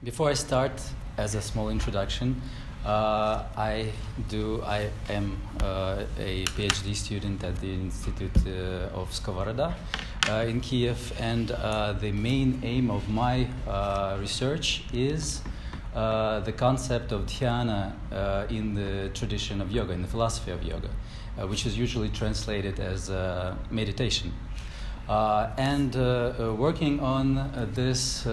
Before I start, as a small introduction, I am a PhD student at the Institute of Skovoroda in Kiev, and the main aim of my research is the concept of dhyana in the tradition of yoga, in the philosophy of yoga, which is usually translated as meditation. Working on this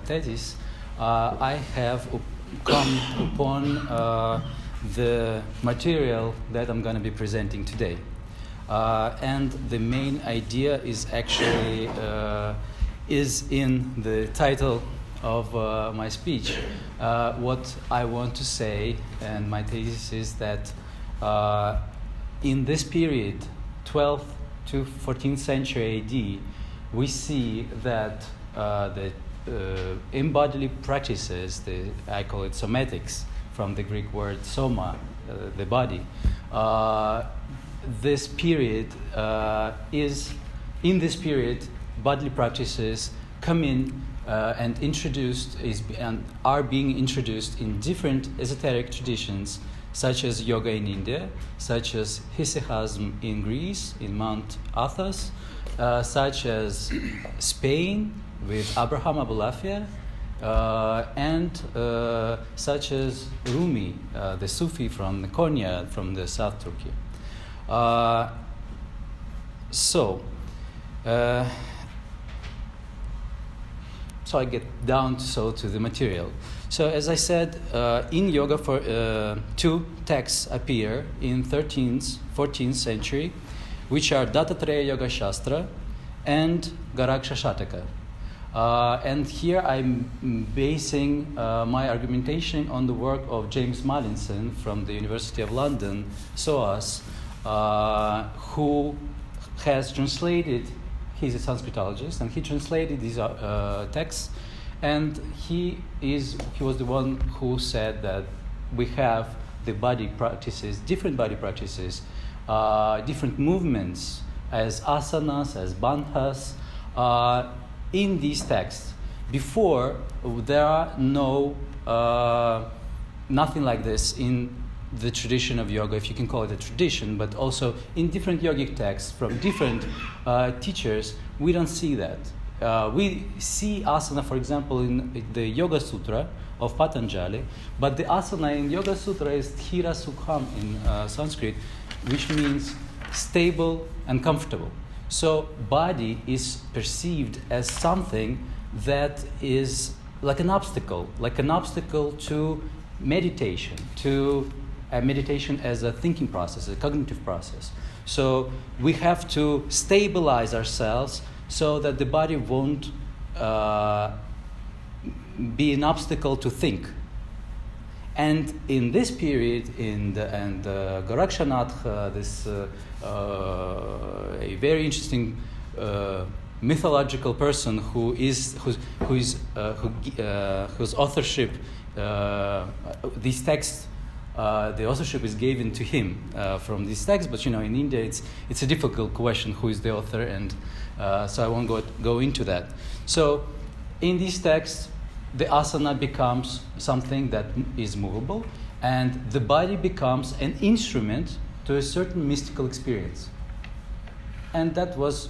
thesis, I have come upon the material that I'm going to be presenting today. And the main idea is actually is in the title of my speech. What I want to say, and my thesis is that in this period, 12th to 14th century AD, we see that the embodily practices, I call it somatics, from the Greek word soma, the body. This period in this period, bodily practices come in and are being introduced in different esoteric traditions, such as yoga in India, such as hesychasm in Greece, in Mount Athos, such as Spain with Abraham Abulafia, and such as Rumi, the Sufi from Konya, from the South Turkey. So I get down to the material. So as I said, in yoga, two texts appear in 13th, 14th century, which are Dattatreya Yoga Shastra and Garaksha Shataka. And here I'm basing my argumentation on the work of James Mallinson from the University of London, SOAS, who has translated, he's a Sanskritologist, and he translated these texts, and he was the one who said that we have the body practices, different body practices, different movements as asanas, as bandhas, in these texts. Before, there are nothing like this in the tradition of yoga, if you can call it a tradition, but also in different yogic texts from different teachers, we don't see that. We see asana, for example, in the Yoga Sutra of Patanjali, but the asana in Yoga Sutra is Sthira Sukham in Sanskrit, which means stable and comfortable. So body is perceived as something that is like an obstacle to meditation, meditation as a thinking process, a cognitive process. So we have to stabilize ourselves so that the body won't be an obstacle to think. And in this period, Gorakshanath, this a very interesting mythological person whose authorship, these texts, the authorship is given to him from these texts. But in India, it's a difficult question who is the author, and so I won't go into that. So in these texts, the asana becomes something that is movable, and the body becomes an instrument to a certain mystical experience. And that was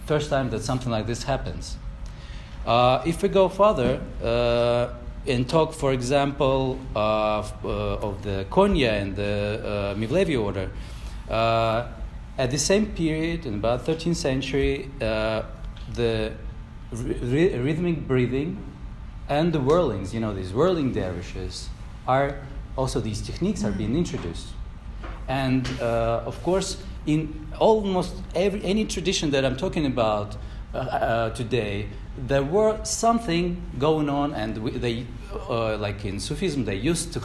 first time that something like this happens. If we go further and talk, for example, of the Konya and the Mivlevi order, at the same period, in about 13th century, the rhythmic breathing and the whirlings, these whirling dervishes, these techniques are being introduced. And of course, in almost any tradition that I'm talking about today, there were something going on, and they, like in Sufism, they used to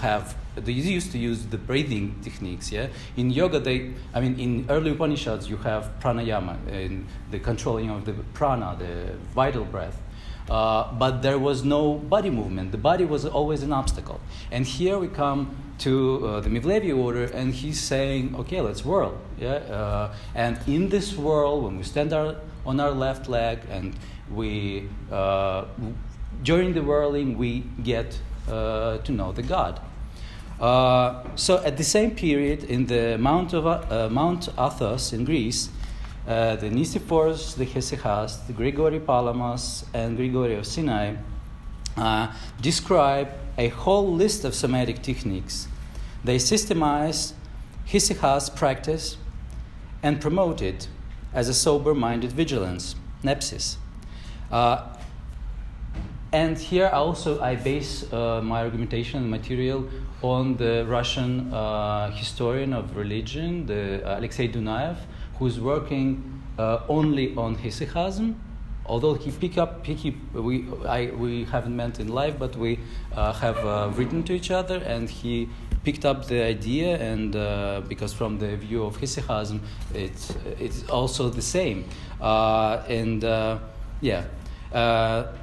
use the breathing techniques. Yeah, in yoga, in early Upanishads, you have pranayama, in the controlling of the prana, the vital breath. but there was no body movement. The body was always an obstacle. And here we come to the Mivlevi order, and he's saying, okay, let's whirl. Yeah? And in this whirl, when we stand on our left leg, and we during the whirling, we get to know the God. So at the same period, in the Mount Athos in Greece, the Nicephorus, the Hesychast, the Gregory Palamas, and Gregory of Sinai describe a whole list of somatic techniques. They systemize Hesychast practice and promote it as a sober-minded vigilance, nepsis. And here also I base my argumentation and material on the Russian historian of religion, the Alexei Dunayev, who's working only on hesychasm. Although we haven't met in life, but we have written to each other, and he picked up the idea, and because from the view of hesychasm, it's also the same,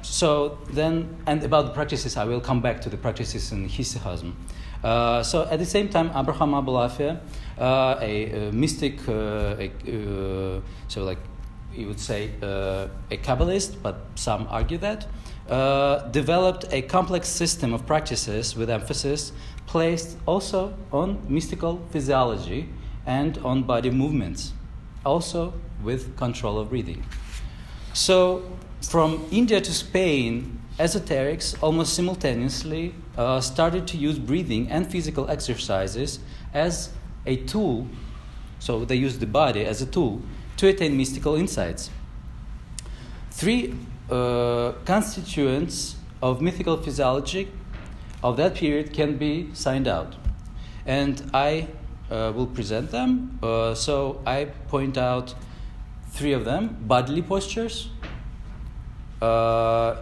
so then, and about the practices, I will come back to the practices in hesychasm. So at the same time, Abraham Abulafia, a mystic, so like you would say a Kabbalist, but some argue that, developed a complex system of practices with emphasis placed also on mystical physiology and on body movements, also with control of breathing. So from India to Spain, esoterics almost simultaneously started to use breathing and physical exercises as a tool, so they used the body as a tool to attain mystical insights. Three constituents of mythical physiology of that period can be signed out, and I will present them. So I point out three of them: bodily postures,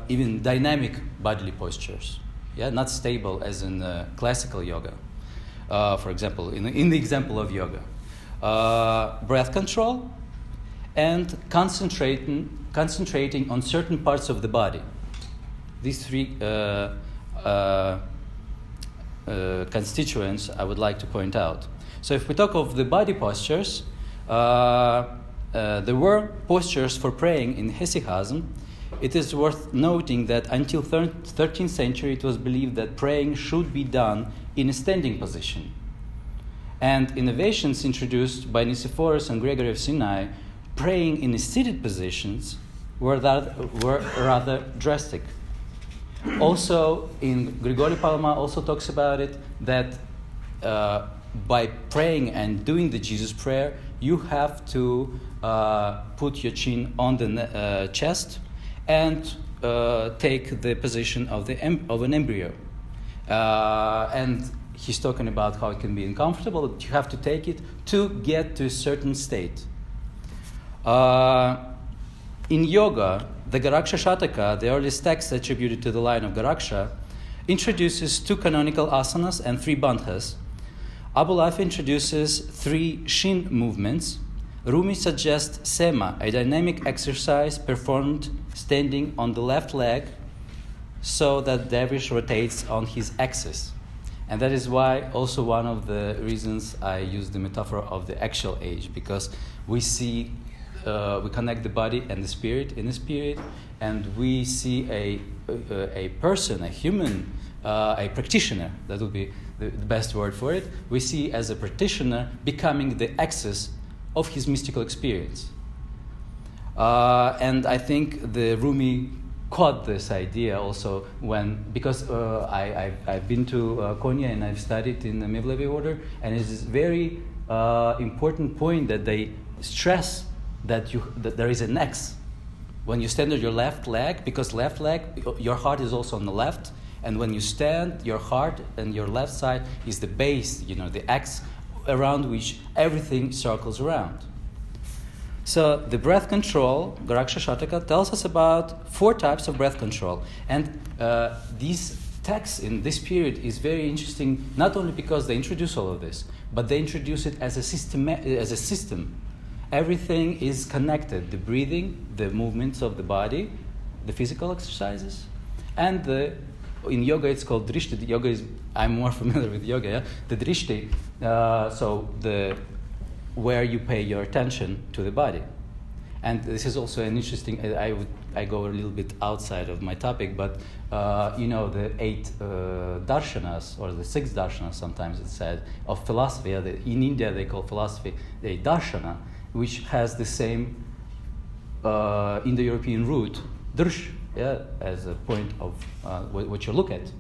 even dynamic bodily postures, not stable as in classical yoga. For example, in the example of yoga, breath control, and concentrating on certain parts of the body. These three constituents I would like to point out. So if we talk of the body postures, there were postures for praying in hesychasm. It is worth noting that until 13th century it was believed that praying should be done in a standing position. And innovations introduced by Nicephorus and Gregory of Sinai, praying in seated positions, were rather drastic. Also, in Gregory Palama also talks about it, that by praying and doing the Jesus prayer, you have to put your chin on the chest and take the position of an embryo. And he's talking about how it can be uncomfortable. You have to take it to get to a certain state. In yoga, the Garaksha Shataka, the earliest text attributed to the line of Garaksha, introduces 2 canonical asanas and 3 bandhas. Abulafia introduces 3 shin movements. Rumi suggests sema, a dynamic exercise performed standing on the left leg so that dervish rotates on his axis. And that is why also one of the reasons I use the metaphor of the axial age, because we see, we connect the body and the spirit in the spirit, and we see a person, a human, a practitioner, that would be the best word for it, we see as a practitioner becoming the axis of his mystical experience. And I think the Rumi caught this idea also because I've been to Konya and I've studied in the Mivlevi order, and it is a very important point that they stress that there is an X when you stand on your left leg, because left leg, your heart is also on the left, and when you stand, your heart and your left side is the base, the X around which everything circles around. So the breath control, Garaksha Shataka, tells us about 4 types of breath control. And these texts in this period is very interesting, not only because they introduce all of this, but they introduce it as a system. Everything is connected, the breathing, the movements of the body, the physical exercises, and in yoga it's called drishti. The yoga is, I'm more familiar with yoga, yeah? The drishti, so where you pay your attention to the body. And this is also an interesting, I go a little bit outside of my topic, but the 8 darshanas, or the 6 darshanas sometimes it's said, of philosophy. In India they call philosophy the darshana, which has the same Indo-European root, drsh, as a point of what you look at.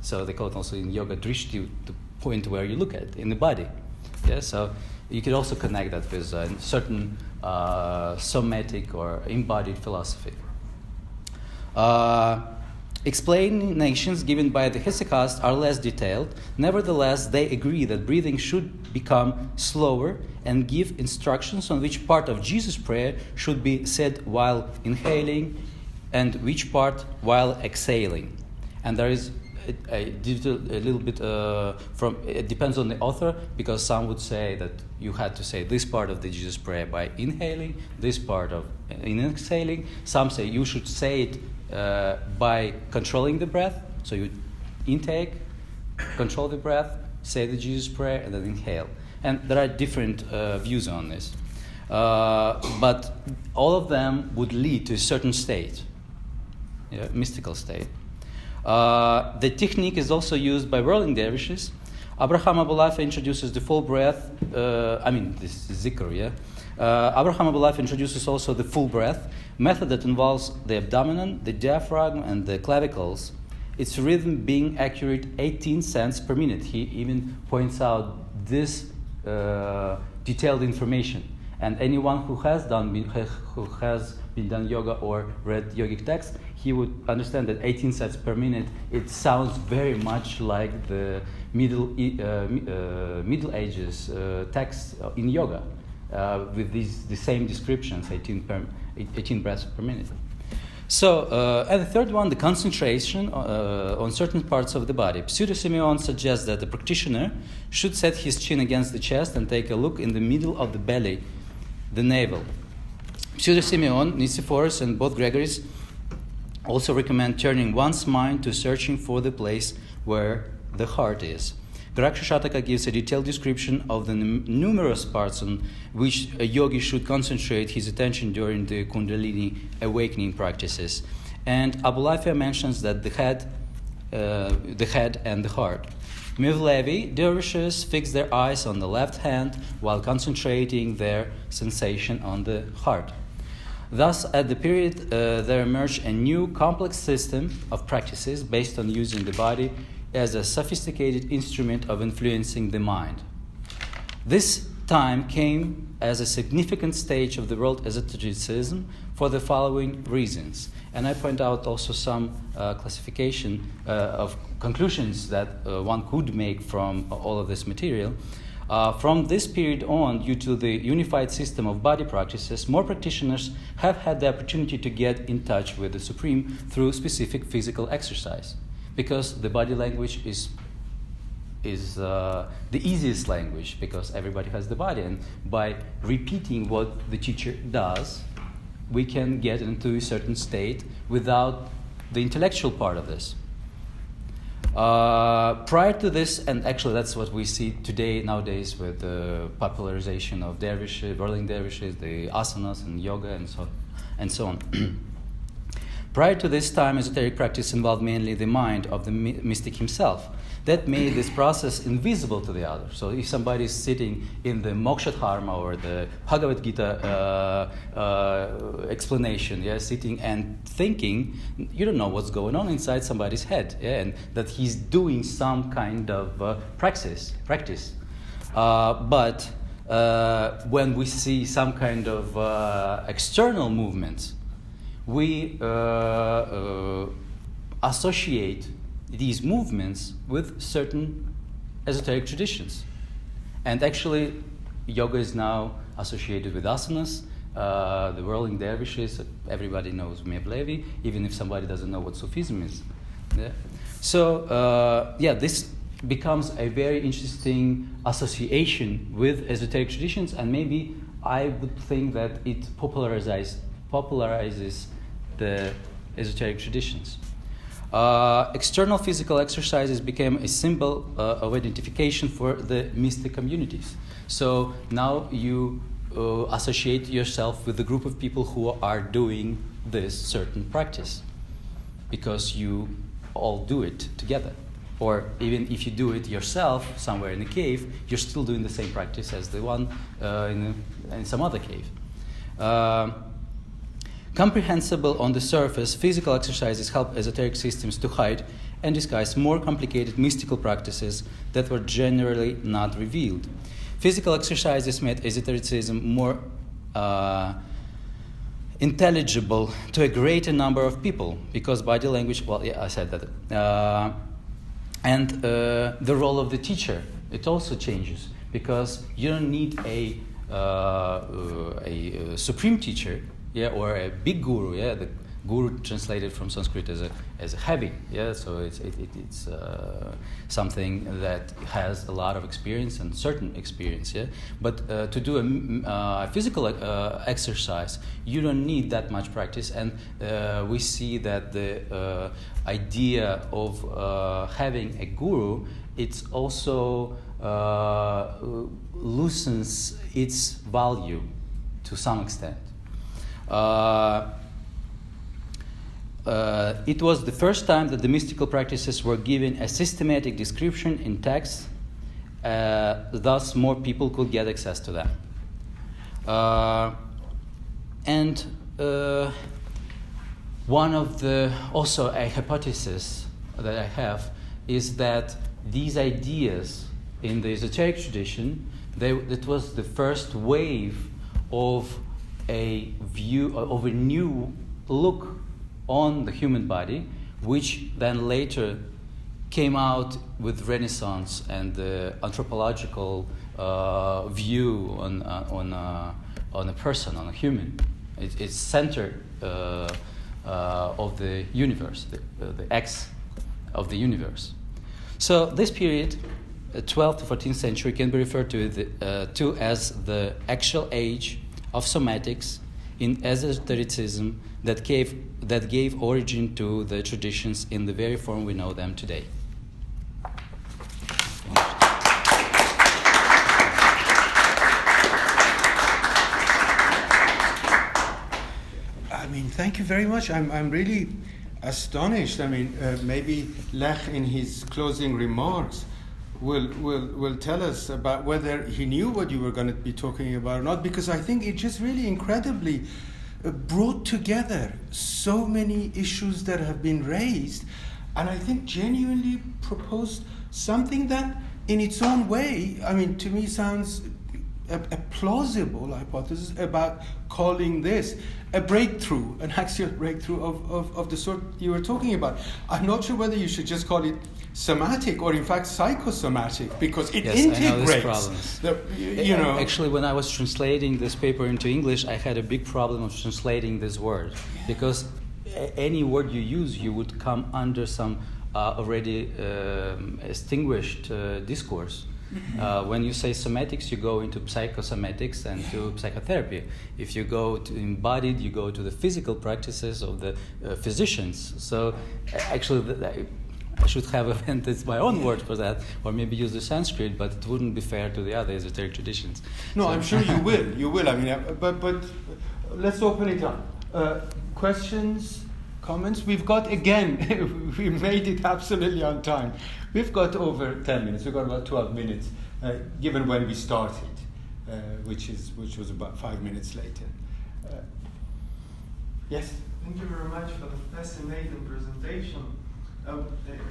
So they call it also in yoga drishti, the point where you look at in the body. Yeah, so you could also connect that with certain somatic or embodied philosophy. Explanations given by the Hesychasts are less detailed. Nevertheless, they agree that breathing should become slower and give instructions on which part of Jesus' prayer should be said while inhaling and which part while exhaling. And there is a little bit it depends on the author, because some would say that you had to say this part of the Jesus prayer by inhaling, this part in exhaling. Some say you should say it by controlling the breath. So you intake, control the breath, say the Jesus prayer, and then inhale. And there are different views on this. But all of them would lead to a certain state, mystical state. The technique is also used by whirling dervishes. Abraham Abulafia introduces the full breath. This is zikr, Abraham Abulafia introduces also the full breath method that involves the abdomen, the diaphragm, and the clavicles. Its rhythm being accurate 18 cents per minute. He even points out this detailed information. And anyone who has been done yoga or read yogic texts, he would understand that 18 cents per minute, it sounds very much like the Middle Ages texts in yoga, with the same descriptions, 18 breaths per minute. So, and the third one, the concentration on certain parts of the body. Pseudo-Simeon suggests that the practitioner should set his chin against the chest and take a look in the middle of the belly, the navel. Pseudo-Simeon, Nicephorus, and both Gregories also recommend turning one's mind to searching for the place where the heart is. Garakshashataka gives a detailed description of the numerous parts on which a yogi should concentrate his attention during the Kundalini awakening practices. And Abulafia mentions that the head and the heart. Mevlevi dervishes fix their eyes on the left hand while concentrating their sensation on the heart. Thus, at the period, there emerged a new complex system of practices based on using the body as a sophisticated instrument of influencing the mind. This time came as a significant stage of the world esotericism for the following reasons. And I point out also some classification of conclusions that one could make from all of this material. From this period on, due to the unified system of body practices, more practitioners have had the opportunity to get in touch with the Supreme through specific physical exercise, because the body language is the easiest language, because everybody has the body, and by repeating what the teacher does, we can get into a certain state without the intellectual part of this. Prior to this, and actually that's what we see nowadays with the popularization of dervishes, whirling dervishes, the asanas and yoga and so on. Prior to this time, esoteric practice involved mainly the mind of the mystic himself. That made this process invisible to the other. So if somebody is sitting in the Moksha Dharma or the Bhagavad Gita explanation, sitting and thinking, you don't know what's going on inside somebody's head, and that he's doing some kind of practice. But when we see some kind of external movements, we associate these movements with certain esoteric traditions. And actually, yoga is now associated with asanas, the whirling dervishes. Everybody knows Mevlevi, even if somebody doesn't know what Sufism is. Yeah? So, this becomes a very interesting association with esoteric traditions, and maybe I would think that it popularizes the esoteric traditions. External physical exercises became a symbol of identification for the mystic communities. So now you associate yourself with the group of people who are doing this certain practice because you all do it together. Or even if you do it yourself somewhere in a cave, you're still doing the same practice as the one in some other cave. Comprehensible on the surface, physical exercises help esoteric systems to hide and disguise more complicated mystical practices that were generally not revealed. Physical exercises made esotericism more intelligible to a greater number of people because body language, well, yeah, I said that. And the role of the teacher, it also changes because you don't need a supreme teacher, yeah, or a big guru, yeah. The guru translated from Sanskrit as a heavy, yeah. So it's something that has a lot of experience and certain experience, yeah. But to do a physical exercise, you don't need that much practice, and we see that the idea of having a guru, it's also loosens its value to some extent. It was the first time that the mystical practices were given a systematic description in text, thus more people could get access to them. And one of the, also a hypothesis that I have is that these ideas in the esoteric tradition, it was the first wave of a view, of a new look on the human body, which then later came out with Renaissance and the anthropological view on a person, on a human. It's center of the universe, the X of the universe. So this period, 12th to 14th century, can be referred to as the actual age of somatics in esotericism that gave origin to the traditions in the very form we know them today. I mean, thank you very much. I'm really astonished. I mean, maybe Lech in his closing remarks will tell us about whether he knew what you were going to be talking about or not, because I think it just really incredibly brought together so many issues that have been raised, and I think genuinely proposed something that in its own way, I mean, to me sounds a plausible hypothesis about calling this a breakthrough, an axial breakthrough of the sort you were talking about. I'm not sure whether you should just call it somatic or in fact psychosomatic, because it integrates Actually, when I was translating this paper into English, I had a big problem of translating this word, because any word you use, you would come under some already extinguished discourse. When you say somatics, you go into psychosomatics and to psychotherapy. If you go to embodied, you go to the physical practices of the physicians. So actually, I should have invented my own word for that, or maybe use the Sanskrit, but it wouldn't be fair to the other esoteric traditions. No, so. I'm sure you will. You will. I mean, but let's open it up. Questions, comments? We've got, again, we made it absolutely on time. We've got over 10 minutes. We've got about 12 minutes, given when we started, which was about 5 minutes later. Yes? Thank you very much for the fascinating presentation.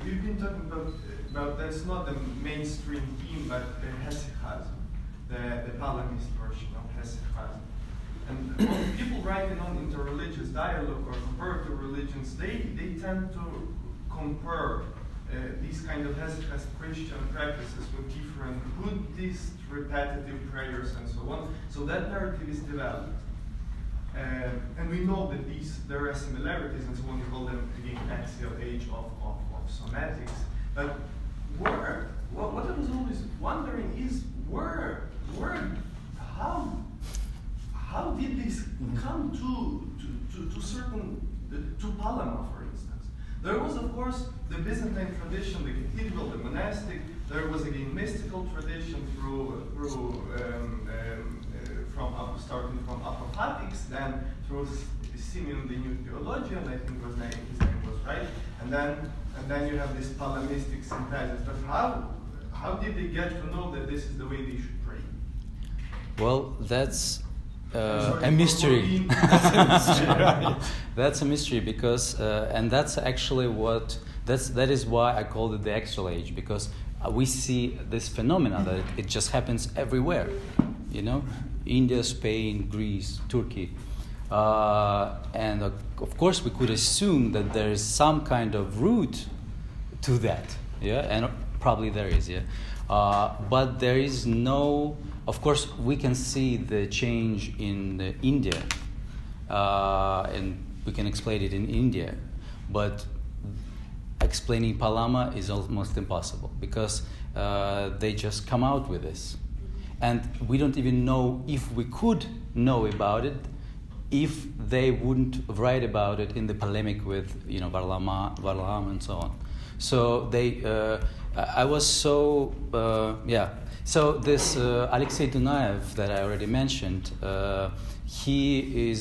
We've been talking about that's not the mainstream theme, but the hesychasm, the Palamist version of hesychasm. And people writing on interreligious dialogue or comparative religions, they tend to compare these kind of hesychast Christian practices with different Buddhist repetitive prayers and so on. So that narrative is developed. And we know that there are similarities and so on. We call them again axial age of somatics. But what I was always wondering is how did this come to certain to Palama, for instance. There was, of course, the Byzantine tradition, the cathedral, the monastic. There was again mystical tradition starting from Apophatic, then through Simeon the New Theologian, I think his name was right, and then you have this Palamistic synthesis. But how did they get to know that this is the way they should pray? Well, that's a mystery. That's a mystery because, and that's actually that is why I called it the Axial Age, because we see this phenomena that it just happens everywhere, India, Spain, Greece, Turkey. And of course we could assume that there is some kind of root to that, and probably there is, but there is no. Of course, we can see the change in India, and we can explain it in India, but explaining Palama is almost impossible because they just come out with this, and we don't even know if we could know about it if they wouldn't write about it in the polemic with Varlam and so on. So I was so So this Alexei Dunayev that I already mentioned, he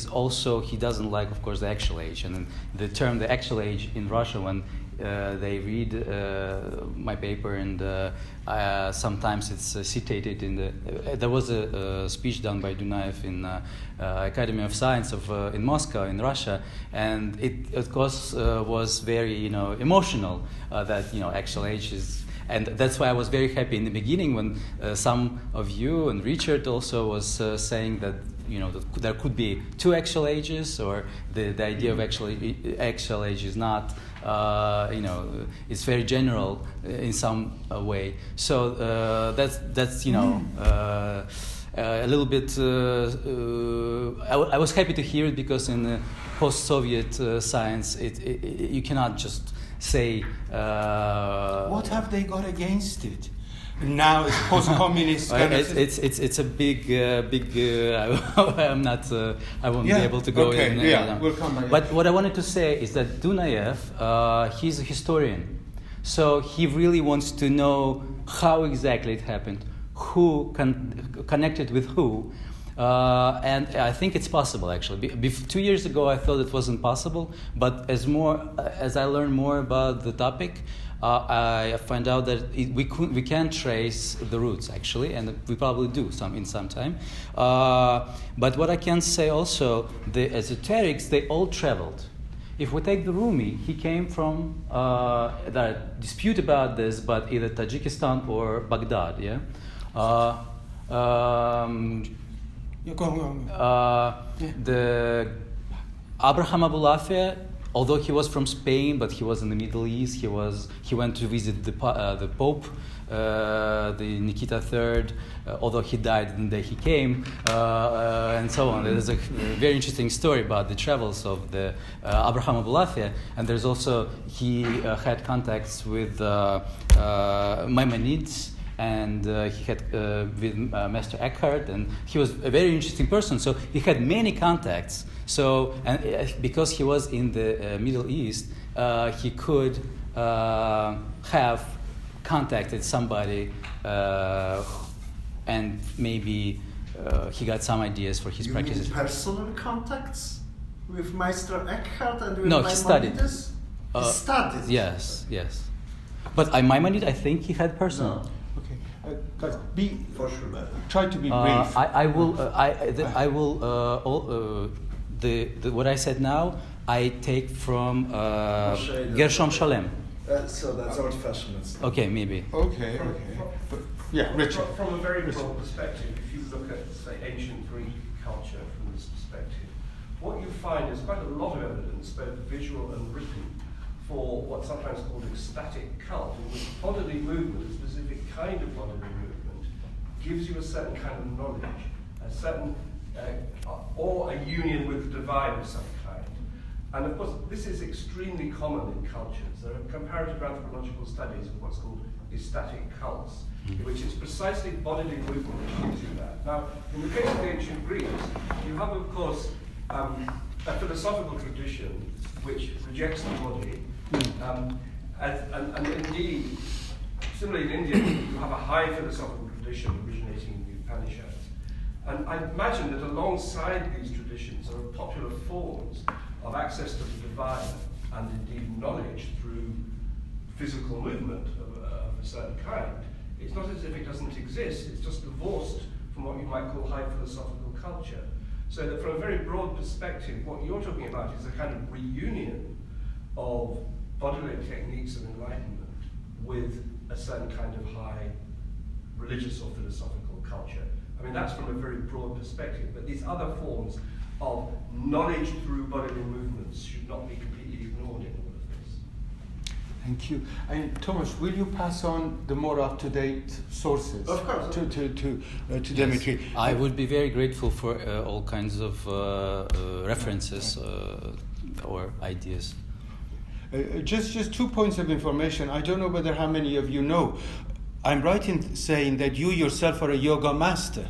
doesn't like, of course, the Axial Age, and the term the Axial Age in Russia, when they read my paper, and sometimes it's citated in there was a speech done by Dunayev in Academy of Science in Moscow in Russia, and it of course was very emotional that Axial Age is. And that's why I was very happy in the beginning when some of you and Richard also was saying that there could be two Axial Ages, or the idea of Axial Age is not it's very general in some way. So that's a little bit. I was happy to hear it because in post-Soviet science, you cannot just say. What have they got against it? Now it's post-communist. It's a big. I'm not. I won't be able to go in. We'll come back. But what I wanted to say is that Dunayev, he's a historian, so he really wants to know how exactly it happened, who connected with who. And I think it's possible, actually. 2 years ago, I thought it wasn't possible, but as I learn more about the topic, I find out that we can trace the roots, actually, and we probably do in some time. But what I can say also, the esoterics, they all traveled. If we take the Rumi, he came from, there are dispute about this, but either Tajikistan or Baghdad, the Abraham Abulafia, although he was from Spain, but he was in the Middle East. He went to visit the Pope, the Nikita III, although he died the day he came, and so on. There's a very interesting story about the travels of the Abraham Abulafia, and there's also he had contacts with Maimonides. And he had with Master Eckhart, and he was a very interesting person. So he had many contacts. So, and because he was in the Middle East, he could have contacted somebody, and maybe he got some ideas for his practices. You mean personal contacts with Master Eckhart and with Maimonides? He studied. He studied. Yes. But Maimonides, I think he had personal. No. Guys, for sure. Try to be brief. I will. What I said now, I take from Gershom Shalem. So that's old-fashioned. Okay, maybe. Okay. But, Richard. From a very broad perspective, if you look at, say, ancient Greek culture from this perspective, what you find is quite a lot of evidence, both visual and written, for what's sometimes called ecstatic cult, in which bodily movement, a specific kind of bodily movement, gives you a certain kind of knowledge, a certain, or a union with the divine of some kind. And of course, this is extremely common in cultures. There are comparative anthropological studies of what's called ecstatic cults, in which it's precisely bodily movement which gives you that. Now, in the case of the ancient Greeks, you have, of course, a philosophical tradition which rejects the body, and indeed, similarly in India, you have a high philosophical tradition originating in the Upanishads. And I imagine that alongside these traditions are popular forms of access to the divine and indeed knowledge through physical movement of a certain kind. It's not as if it doesn't exist, it's just divorced from what you might call high philosophical culture. So that from a very broad perspective, what you're talking about is a kind of reunion of bodily techniques of enlightenment with a certain kind of high religious or philosophical culture. I mean, that's from a very broad perspective, but these other forms of knowledge through bodily movements should not be completely ignored in all of this. Thank you. And Thomas, will you pass on the more up-to-date sources? Of course. To Dimitri? I would be very grateful for all kinds of references or ideas. Just 2 points of information. I don't know whether how many of you know. I'm right in saying that you yourself are a yoga master.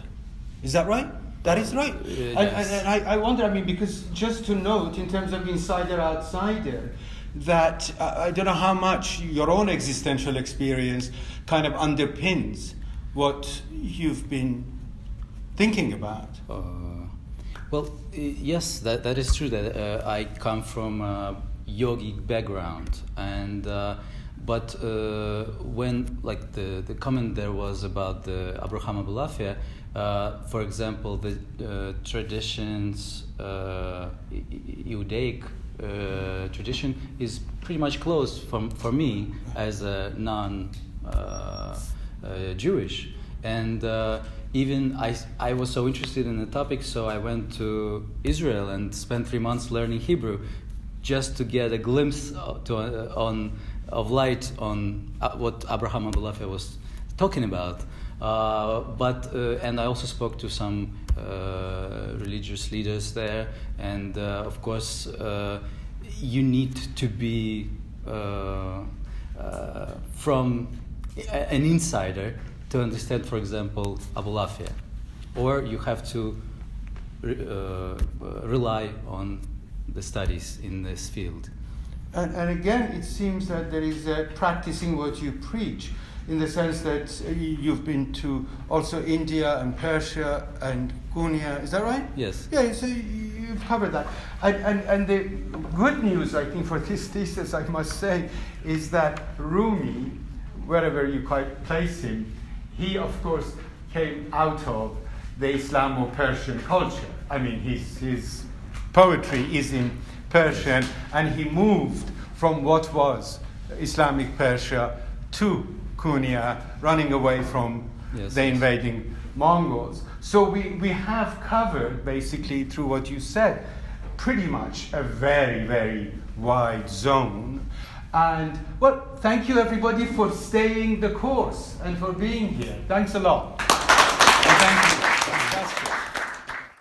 Is that right? That is right. Yes. And I wonder, I mean, because just to note in terms of insider-outsider, that I don't know how much your own existential experience kind of underpins what you've been thinking about. Yes, that is true. That I come from a yogic background, and but when like the comment there was about the Abraham Abulafia, for example, the traditions, Iudaic tradition is pretty much closed for me as a non-Jewish, and even I was so interested in the topic, so I went to Israel and spent 3 months learning Hebrew, just to get a glimpse of light on what Abraham Abulafia was talking about. And I also spoke to some religious leaders there, and of course you need to be from an insider to understand, for example, Abulafia, or you have to rely on the studies in this field. And again, it seems that there is practicing what you preach, in the sense that you've been to also India and Persia and Konya. Is that right? Yes. Yeah, so you've covered that. And the good news, I think, for this thesis, I must say, is that Rumi, wherever you place him, he, of course, came out of the Islamo-Persian culture. I mean, his poetry is in Persian, and he moved from what was Islamic Persia to Konya, running away from the invading Mongols. So we have covered, basically, through what you said, pretty much a very, very wide zone. And, well, thank you, everybody, for staying the course and for being here. Thanks a lot. And thank you. Fantastic.